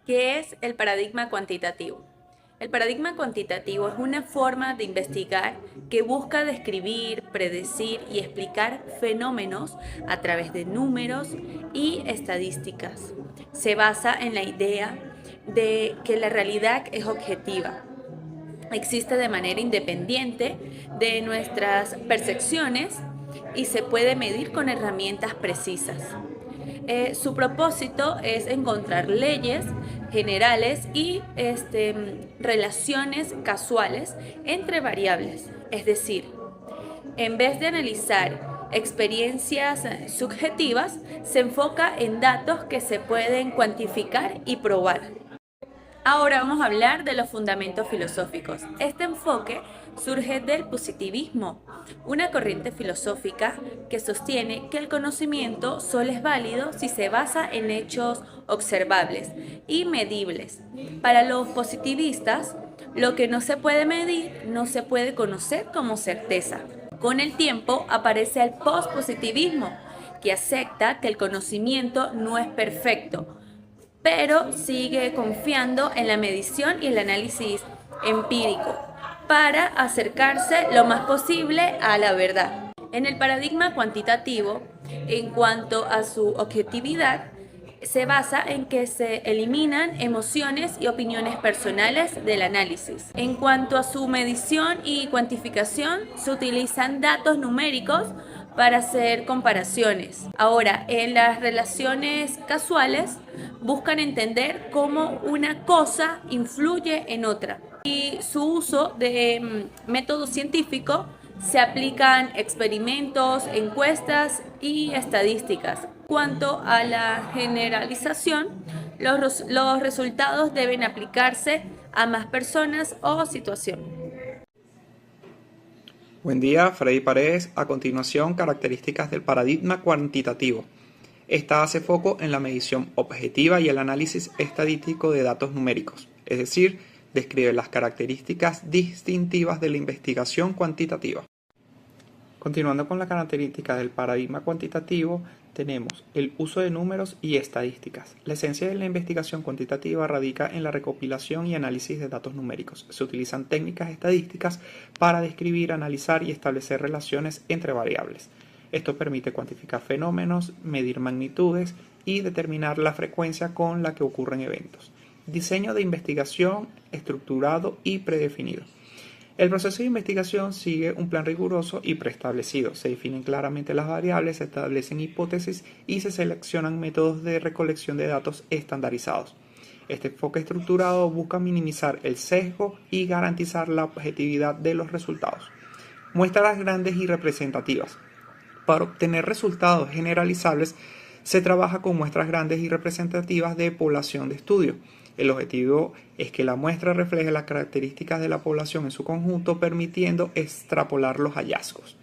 ¿Qué es el paradigma cuantitativo? El paradigma cuantitativo es una forma de investigar que busca describir, predecir y explicar fenómenos a través de números y estadísticas. Se basa en la idea de que la realidad es objetiva, existe de manera independiente de nuestras percepciones y se puede medir con herramientas precisas. Su propósito es encontrar leyes generales y relaciones casuales entre variables. Es decir, en vez de analizar experiencias subjetivas, se enfoca en datos que se pueden cuantificar y probar. Ahora vamos a hablar de los fundamentos filosóficos. Este enfoque surge del positivismo, una corriente filosófica que sostiene que el conocimiento solo es válido si se basa en hechos observables y medibles. Para los positivistas, lo que no se puede medir no se puede conocer como certeza. Con el tiempo aparece el pospositivismo, que acepta que el conocimiento no es perfecto, pero sigue confiando en la medición y el análisis empírico para acercarse lo más posible a la verdad. En el paradigma cuantitativo, en cuanto a su objetividad, se basa en que se eliminan emociones y opiniones personales del análisis. En cuanto a su medición y cuantificación, se utilizan datos numéricos para hacer comparaciones. Ahora, en las relaciones casuales, buscan entender cómo una cosa influye en otra. Y su uso de método científico se aplican experimentos, encuestas y estadísticas. Cuanto a la generalización, los resultados deben aplicarse a más personas o situaciones. Buen día, Freddy Paredes. A continuación, características del paradigma cuantitativo. Esta hace foco en la medición objetiva y el análisis estadístico de datos numéricos, es decir, describe las características distintivas de la investigación cuantitativa. Continuando con la característica del paradigma cuantitativo, tenemos el uso de números y estadísticas. La esencia de la investigación cuantitativa radica en la recopilación y análisis de datos numéricos. Se utilizan técnicas estadísticas para describir, analizar y establecer relaciones entre variables. Esto permite cuantificar fenómenos, medir magnitudes y determinar la frecuencia con la que ocurren eventos. Diseño de investigación estructurado y predefinido. El proceso de investigación sigue un plan riguroso y preestablecido. Se definen claramente las variables, se establecen hipótesis y se seleccionan métodos de recolección de datos estandarizados. Este enfoque estructurado busca minimizar el sesgo y garantizar la objetividad de los resultados. Muestras grandes y representativas. Para obtener resultados generalizables, se trabaja con muestras grandes y representativas de población de estudio. El objetivo es que la muestra refleje las características de la población en su conjunto, permitiendo extrapolar los hallazgos.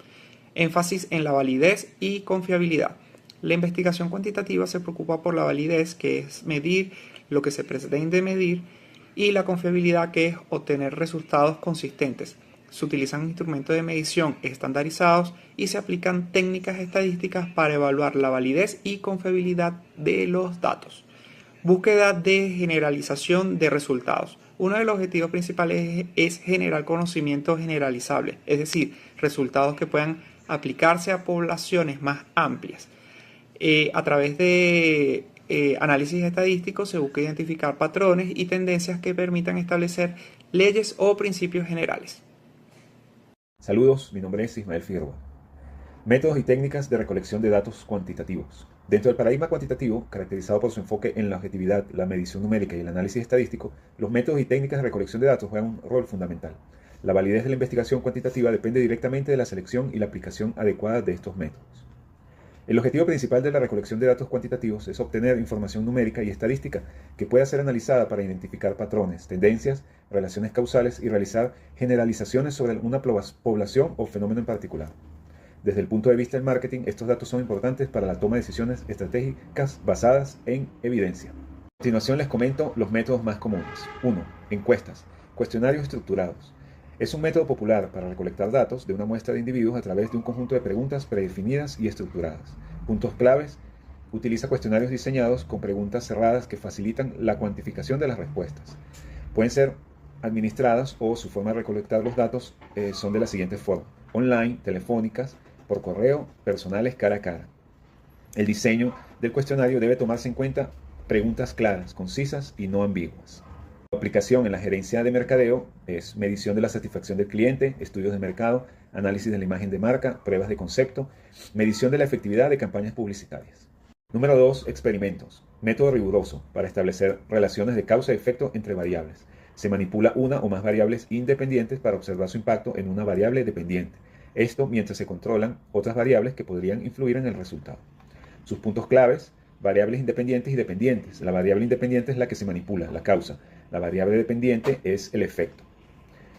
Énfasis en la validez y confiabilidad. La investigación cuantitativa se preocupa por la validez, que es medir lo que se pretende medir, y la confiabilidad, que es obtener resultados consistentes. Se utilizan instrumentos de medición estandarizados y se aplican técnicas estadísticas para evaluar la validez y confiabilidad de los datos. Búsqueda de generalización de resultados. Uno de los objetivos principales es generar conocimiento generalizable, es decir, resultados que puedan aplicarse a poblaciones más amplias. A través de análisis estadístico se busca identificar patrones y tendencias que permitan establecer leyes o principios generales. Saludos, mi nombre es Ismael Figueroa. Métodos y técnicas de recolección de datos cuantitativos. Dentro del paradigma cuantitativo, caracterizado por su enfoque en la objetividad, la medición numérica y el análisis estadístico, los métodos y técnicas de recolección de datos juegan un rol fundamental. La validez de la investigación cuantitativa depende directamente de la selección y la aplicación adecuada de estos métodos. El objetivo principal de la recolección de datos cuantitativos es obtener información numérica y estadística que pueda ser analizada para identificar patrones, tendencias, relaciones causales y realizar generalizaciones sobre una población o fenómeno en particular. Desde el punto de vista del marketing, estos datos son importantes para la toma de decisiones estratégicas basadas en evidencia. A continuación les comento los métodos más comunes. 1. Encuestas. Cuestionarios estructurados. Es un método popular para recolectar datos de una muestra de individuos a través de un conjunto de preguntas predefinidas y estructuradas. Puntos claves: Utiliza cuestionarios diseñados con preguntas cerradas que facilitan la cuantificación de las respuestas. Pueden ser administradas o su forma de recolectar los datos son de la siguiente forma: online, telefónicas, por correo, personales cara a cara. El diseño del cuestionario debe tomarse en cuenta preguntas claras, concisas y no ambiguas. La aplicación en la gerencia de mercadeo es medición de la satisfacción del cliente, estudios de mercado, análisis de la imagen de marca, pruebas de concepto, medición de la efectividad de campañas publicitarias. Número 2. Experimentos. Método riguroso para establecer relaciones de causa y efecto entre variables. Se manipula una o más variables independientes para observar su impacto en una variable dependiente. Esto mientras se controlan otras variables que podrían influir en el resultado. Sus puntos claves: variables independientes y dependientes. La variable independiente es la que se manipula, la causa. La variable dependiente es el efecto.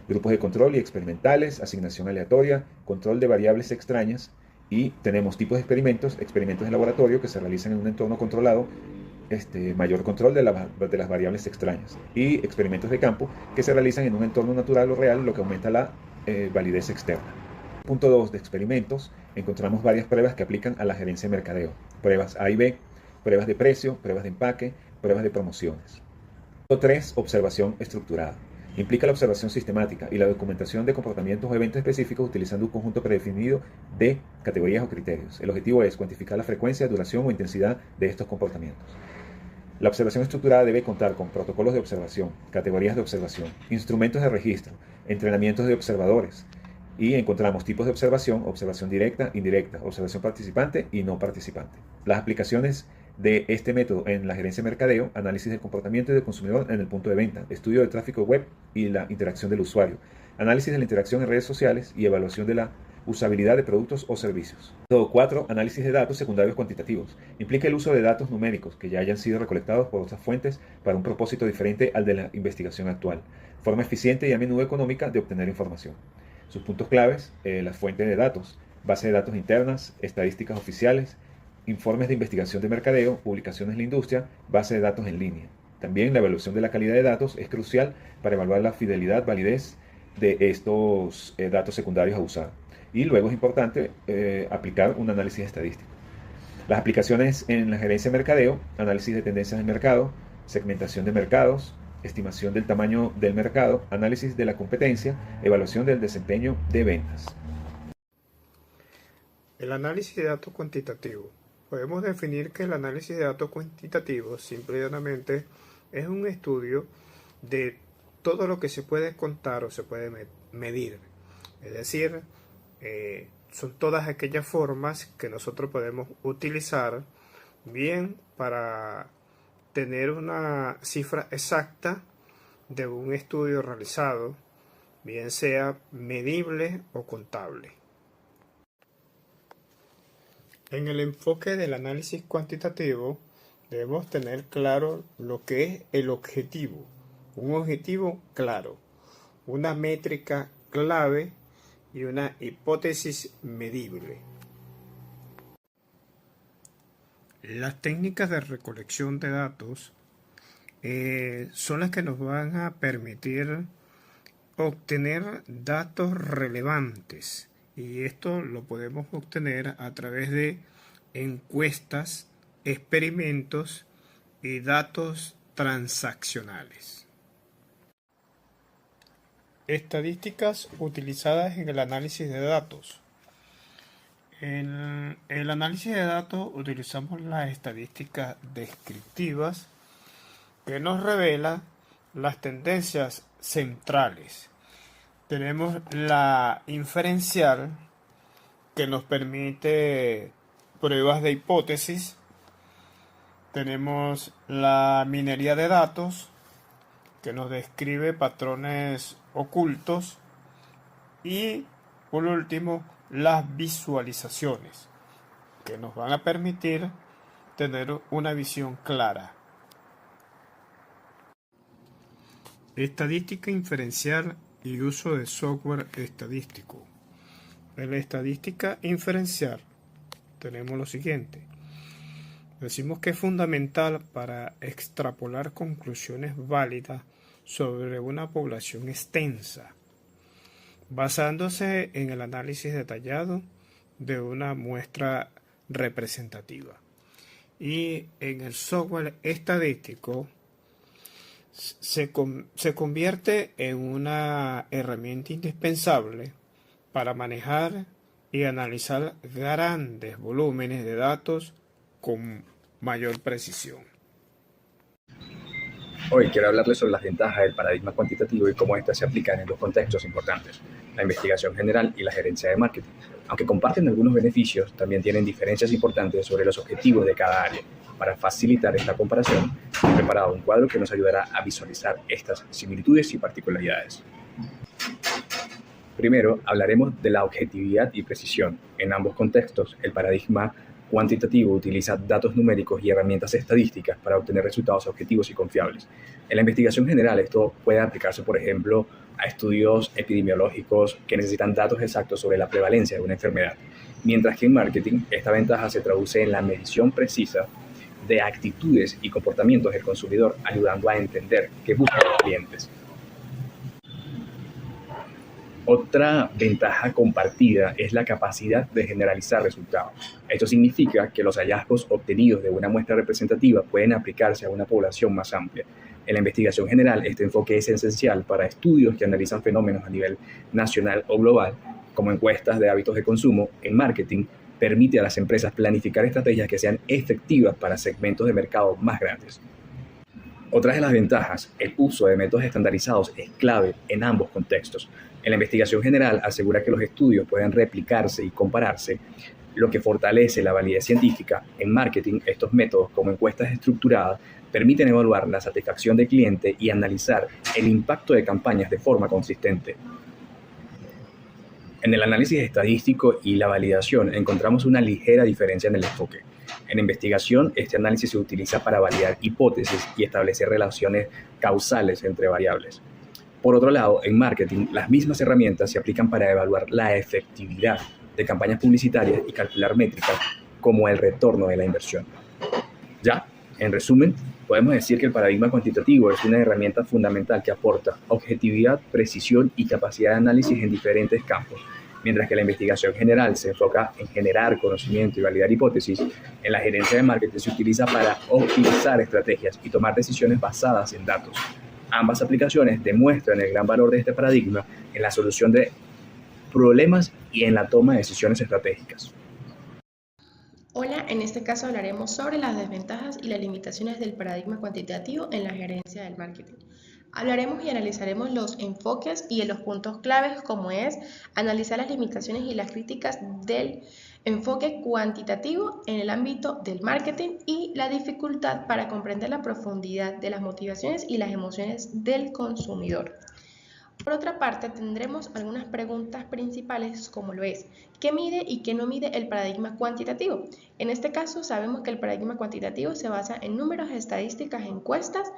Grupos de control y experimentales, asignación aleatoria, control de variables extrañas. Y tenemos tipos de experimentos: experimentos de laboratorio que se realizan en un entorno controlado, mayor control de las variables extrañas, y experimentos de campo que se realizan en un entorno natural o real, lo que aumenta la validez externa. Punto 2 de experimentos: encontramos varias pruebas que aplican a la gerencia de mercadeo. Pruebas A y B, pruebas de precio, pruebas de empaque, pruebas de promociones. Punto 3. Observación estructurada. Implica la observación sistemática y la documentación de comportamientos o eventos específicos utilizando un conjunto predefinido de categorías o criterios. El objetivo es cuantificar la frecuencia, duración o intensidad de estos comportamientos. La observación estructurada debe contar con protocolos de observación, categorías de observación, instrumentos de registro, entrenamientos de observadores, y encontramos tipos de observación: observación directa, indirecta, observación participante y no participante. Las aplicaciones de este método en la gerencia de mercadeo: análisis del comportamiento del consumidor en el punto de venta, estudio del tráfico web y la interacción del usuario, análisis de la interacción en redes sociales y evaluación de la usabilidad de productos o servicios. Método 4. Análisis de datos secundarios cuantitativos. Implica el uso de datos numéricos que ya hayan sido recolectados por otras fuentes para un propósito diferente al de la investigación actual. Forma eficiente y a menudo económica de obtener información. Sus puntos claves: las fuentes de datos, base de datos internas, estadísticas oficiales, informes de investigación de mercadeo, publicaciones en la industria, base de datos en línea. También la evaluación de la calidad de datos es crucial para evaluar la fidelidad, validez de estos datos secundarios a usar. Y luego es importante aplicar un análisis estadístico. Las aplicaciones en la gerencia de mercadeo: análisis de tendencias de mercado, segmentación de mercados, estimación del tamaño del mercado, análisis de la competencia, evaluación del desempeño de ventas. El análisis de datos cuantitativo. Podemos definir que el análisis de datos cuantitativo simple y llanamente es un estudio de todo lo que se puede contar o se puede medir. Es decir, son todas aquellas formas que nosotros podemos utilizar bien para tener una cifra exacta de un estudio realizado, bien sea medible o contable. En el enfoque del análisis cuantitativo debemos tener claro lo que es el objetivo, un objetivo claro, una métrica clave y una hipótesis medible. Las técnicas de recolección de datos son las que nos van a permitir obtener datos relevantes, y esto lo podemos obtener a través de encuestas, experimentos y datos transaccionales. Estadísticas utilizadas en el análisis de datos. En el análisis de datos utilizamos las estadísticas descriptivas que nos revelan las tendencias centrales. Tenemos la inferencial, que nos permite pruebas de hipótesis. Tenemos la minería de datos, que nos describe patrones ocultos. Y por último, las visualizaciones, que nos van a permitir tener una visión clara. Estadística inferencial y uso de software estadístico. En la estadística inferencial tenemos lo siguiente. Decimos que es fundamental para extrapolar conclusiones válidas sobre una población extensa, basándose en el análisis detallado de una muestra representativa. Y en el software estadístico se convierte en una herramienta indispensable para manejar y analizar grandes volúmenes de datos con mayor precisión. Hoy quiero hablarles sobre las ventajas del paradigma cuantitativo y cómo éstas se aplican en dos contextos importantes, la investigación general y la gerencia de marketing. Aunque comparten algunos beneficios, también tienen diferencias importantes sobre los objetivos de cada área. Para facilitar esta comparación, he preparado un cuadro que nos ayudará a visualizar estas similitudes y particularidades. Primero, hablaremos de la objetividad y precisión. En ambos contextos, el paradigma cuantitativo utiliza datos numéricos y herramientas estadísticas para obtener resultados objetivos y confiables. En la investigación general, esto puede aplicarse, por ejemplo, a estudios epidemiológicos que necesitan datos exactos sobre la prevalencia de una enfermedad, mientras que en marketing, esta ventaja se traduce en la medición precisa de actitudes y comportamientos del consumidor, ayudando a entender qué buscan los clientes. Otra ventaja compartida es la capacidad de generalizar resultados. Esto significa que los hallazgos obtenidos de una muestra representativa pueden aplicarse a una población más amplia. En la investigación general, este enfoque es esencial para estudios que analizan fenómenos a nivel nacional o global, como encuestas de hábitos de consumo. En marketing, permite a las empresas planificar estrategias que sean efectivas para segmentos de mercado más grandes. Otra de las ventajas, el uso de métodos estandarizados es clave en ambos contextos. En la investigación general asegura que los estudios pueden replicarse y compararse, lo que fortalece la validez científica. En marketing, estos métodos, como encuestas estructuradas, permiten evaluar la satisfacción del cliente y analizar el impacto de campañas de forma consistente. En el análisis estadístico y la validación encontramos una ligera diferencia en el enfoque. En investigación, este análisis se utiliza para validar hipótesis y establecer relaciones causales entre variables. Por otro lado, en marketing, las mismas herramientas se aplican para evaluar la efectividad de campañas publicitarias y calcular métricas como el retorno de la inversión. Ya, en resumen, podemos decir que el paradigma cuantitativo es una herramienta fundamental que aporta objetividad, precisión y capacidad de análisis en diferentes campos. Mientras que la investigación general se enfoca en generar conocimiento y validar hipótesis, en la gerencia de marketing se utiliza para optimizar estrategias y tomar decisiones basadas en datos. Ambas aplicaciones demuestran el gran valor de este paradigma en la solución de problemas y en la toma de decisiones estratégicas. Hola, en este caso hablaremos sobre las desventajas y las limitaciones del paradigma cuantitativo en la gerencia del marketing. Hablaremos y analizaremos los enfoques y los puntos claves, como es analizar las limitaciones y las críticas del enfoque cuantitativo en el ámbito del marketing y la dificultad para comprender la profundidad de las motivaciones y las emociones del consumidor. Por otra parte, tendremos algunas preguntas principales, como lo es: ¿qué mide y qué no mide el paradigma cuantitativo? En este caso, sabemos que el paradigma cuantitativo se basa en números, estadísticas, encuestas,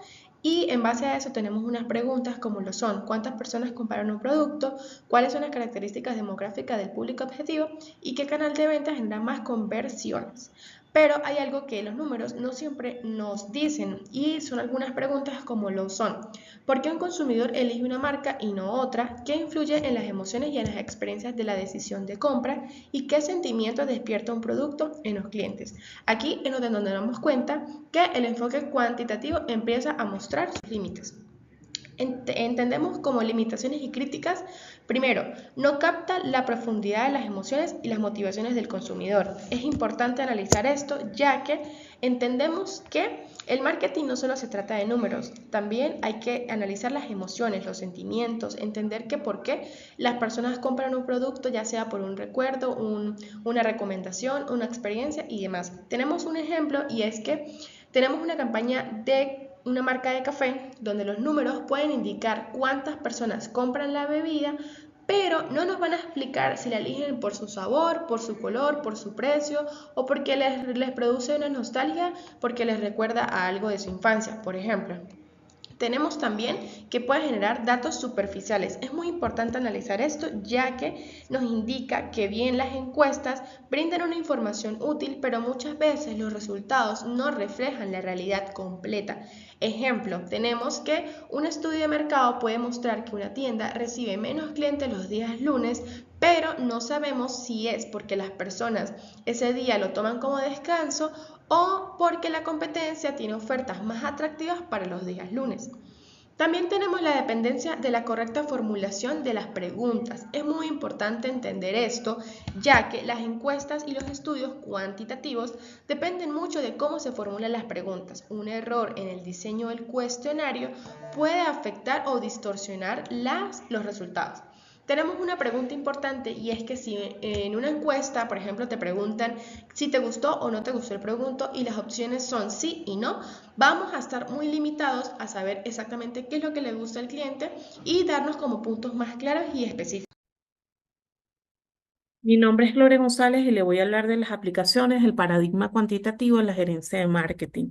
y en base a eso tenemos unas preguntas como lo son: ¿cuántas personas comparan un producto? ¿Cuáles son las características demográficas del público objetivo? ¿Y qué canal de venta genera más conversiones? Pero hay algo que los números no siempre nos dicen, y son algunas preguntas como lo son: ¿por qué un consumidor elige una marca y no otra? ¿Qué influye en las emociones y en las experiencias de la decisión de compra? ¿Y qué sentimiento despierta un producto en los clientes? Aquí es donde nos damos cuenta que el enfoque cuantitativo empieza a mostrar sus límites. Entendemos como limitaciones y críticas. Primero, no capta la profundidad de las emociones y las motivaciones del consumidor. Es importante analizar esto, ya que entendemos que el marketing no solo se trata de números, también hay que analizar las emociones, los sentimientos, entender que por qué las personas compran un producto, ya sea por un recuerdo, una recomendación, una experiencia y demás. Tenemos un ejemplo, y es que tenemos una campaña de una marca de café donde los números pueden indicar cuántas personas compran la bebida, pero no nos van a explicar si la eligen por su sabor, por su color, por su precio, o porque les produce una nostalgia, porque les recuerda a algo de su infancia, por ejemplo. Tenemos también que puede generar datos superficiales. Es muy importante analizar esto, ya que nos indica que bien las encuestas brindan una información útil, pero muchas veces los resultados no reflejan la realidad completa. Ejemplo, tenemos que un estudio de mercado puede mostrar que una tienda recibe menos clientes los días lunes, pero no sabemos si es porque las personas ese día lo toman como descanso o porque la competencia tiene ofertas más atractivas para los días lunes. También tenemos la dependencia de la correcta formulación de las preguntas. Es muy importante entender esto, ya que las encuestas y los estudios cuantitativos dependen mucho de cómo se formulan las preguntas. Un error en el diseño del cuestionario puede afectar o distorsionar los resultados. Tenemos una pregunta importante y es que si en una encuesta, por ejemplo, te preguntan si te gustó o no te gustó el producto y las opciones son sí y no, vamos a estar muy limitados a saber exactamente qué es lo que le gusta al cliente y darnos como puntos más claros y específicos. Mi nombre es Gloria González y le voy a hablar de las aplicaciones del paradigma cuantitativo en la gerencia de marketing.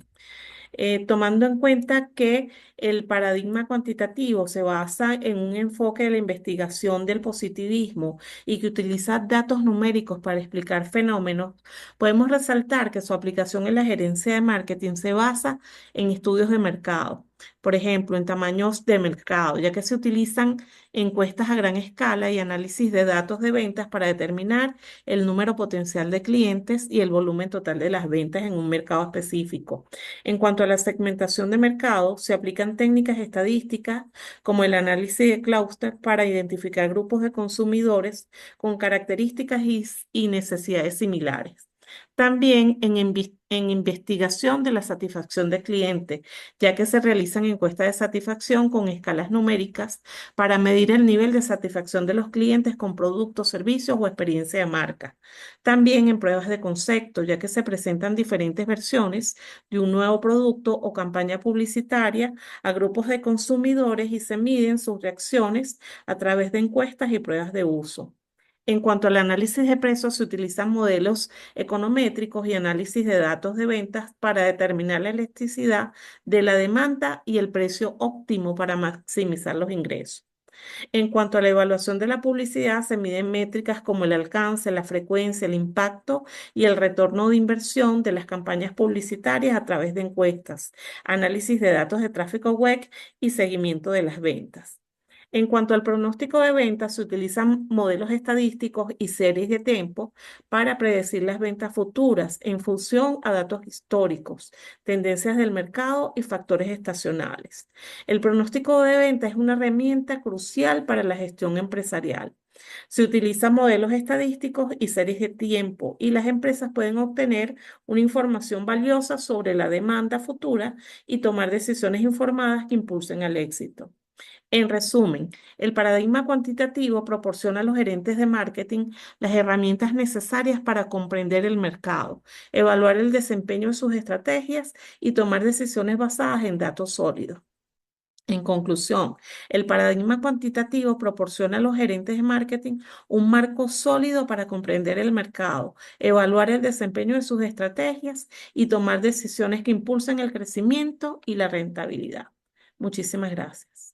Tomando en cuenta que el paradigma cuantitativo se basa en un enfoque de la investigación del positivismo y que utiliza datos numéricos para explicar fenómenos, podemos resaltar que su aplicación en la gerencia de marketing se basa en estudios de mercado. Por ejemplo, en tamaños de mercado, ya que se utilizan encuestas a gran escala y análisis de datos de ventas para determinar el número potencial de clientes y el volumen total de las ventas en un mercado específico. En cuanto a la segmentación de mercado, se aplican técnicas estadísticas como el análisis de clúster para identificar grupos de consumidores con características y necesidades similares. También en investigación de la satisfacción del cliente, ya que se realizan encuestas de satisfacción con escalas numéricas para medir el nivel de satisfacción de los clientes con productos, servicios o experiencia de marca. También en pruebas de concepto, ya que se presentan diferentes versiones de un nuevo producto o campaña publicitaria a grupos de consumidores y se miden sus reacciones a través de encuestas y pruebas de uso. En cuanto al análisis de precios, se utilizan modelos econométricos y análisis de datos de ventas para determinar la elasticidad de la demanda y el precio óptimo para maximizar los ingresos. En cuanto a la evaluación de la publicidad, se miden métricas como el alcance, la frecuencia, el impacto y el retorno de inversión de las campañas publicitarias a través de encuestas, análisis de datos de tráfico web y seguimiento de las ventas. En cuanto al pronóstico de ventas, se utilizan modelos estadísticos y series de tiempo para predecir las ventas futuras en función a datos históricos, tendencias del mercado y factores estacionales. El pronóstico de ventas es una herramienta crucial para la gestión empresarial. Se utilizan modelos estadísticos y series de tiempo y las empresas pueden obtener una información valiosa sobre la demanda futura y tomar decisiones informadas que impulsen al éxito. En resumen, el paradigma cuantitativo proporciona a los gerentes de marketing las herramientas necesarias para comprender el mercado, evaluar el desempeño de sus estrategias y tomar decisiones basadas en datos sólidos. En conclusión, el paradigma cuantitativo proporciona a los gerentes de marketing un marco sólido para comprender el mercado, evaluar el desempeño de sus estrategias y tomar decisiones que impulsen el crecimiento y la rentabilidad. Muchísimas gracias.